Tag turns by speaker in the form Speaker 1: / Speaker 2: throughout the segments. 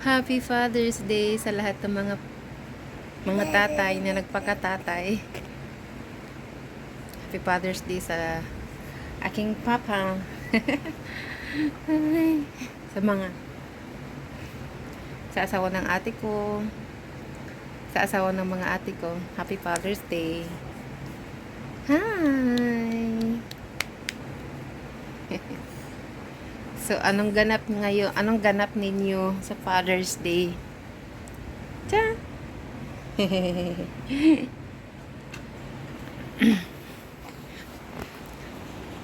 Speaker 1: Happy Father's Day sa lahat ng mga tatay na nagpakatatay. Happy Father's Day sa aking papa. Sa asawa ng ate ko. Sa asawa ng mga ate ko. Happy Father's Day. Hi! So, anong ganap ngayon? Anong ganap ninyo sa Father's Day? Tcha!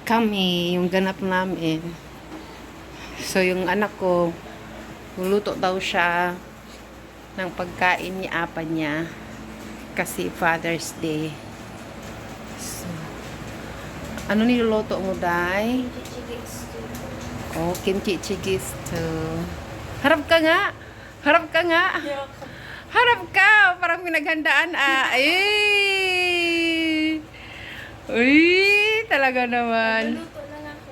Speaker 1: Kami, yung ganap namin. So, yung anak ko, luluto daw siya ng pagkain ni apa niya kasi Father's Day. So, ano niluluto mo, Day? Oh, kimchi jjigae stew. Harap ka nga. Harap ka nga. Harap ka. Parang pinaghandaan. Ay! Uy! Talaga naman.
Speaker 2: Nagluluto lang ako.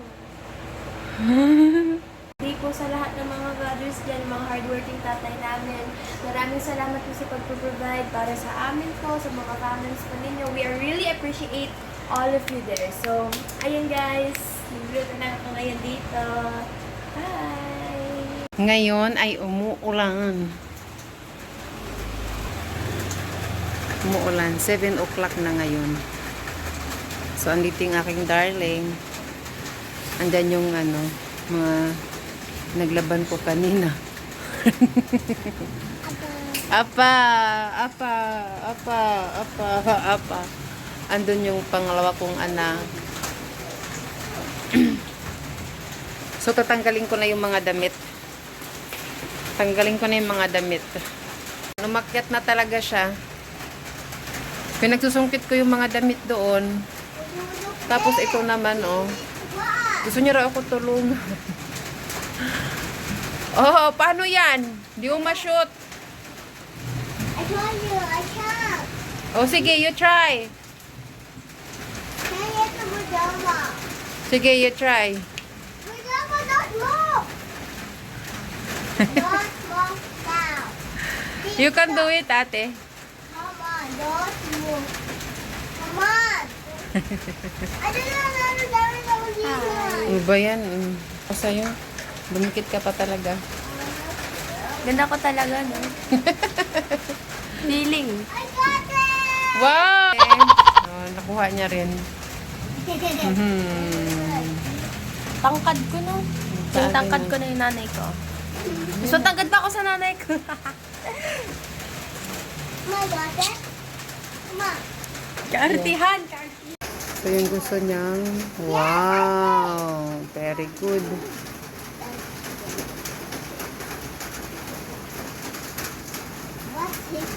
Speaker 2: Hindi po sa lahat ng mga brothers dyan, mga hardworking tatay namin. Maraming salamat po sa pag-provide para sa amin po, sa mga families po ninyo. We really appreciate all of you there. So, ayun guys. Nagluluto na ako ngayon dito. Bye!
Speaker 1: Ngayon ay umuulan. Umuulan. 7 o'clock na ngayon. So, andito yung aking darling. Andyan yung mga naglaban ko kanina. Apa. Andun yung pangalawa kong anak. So, tatanggalin ko na yung mga damit. Tanggalin ko na yung mga damit. Lumakyat na talaga siya. Pinagsusungkit ko yung mga damit doon. Tapos ito naman, oh. Gusto niya raw ako tulungan. Oh, paano yan? Di mo ma-shoot.
Speaker 2: I told you, I can't.
Speaker 1: Oh, sige, you try.
Speaker 2: Can you get the pajama?
Speaker 1: Sige, you try.
Speaker 2: Pajama, don't move! Don't move now.
Speaker 1: You can do it, ate.
Speaker 2: Come on, don't move. Come on. I don't know.
Speaker 1: Ano ba yan? O sa'yo? Bumikit ka pa talaga.
Speaker 2: Ganda ko talaga, no? Feeling. I got it!
Speaker 1: Wow! Oh, nakuha niya rin.
Speaker 2: Tangkad ko, no? Yung tangkad ko na yung nanay ko. So, tangkad pa ako sa nanay ko. My daughter? Come on. Kaartihan!
Speaker 1: So, yung gusto niyang, wow! Very good.
Speaker 2: What's this?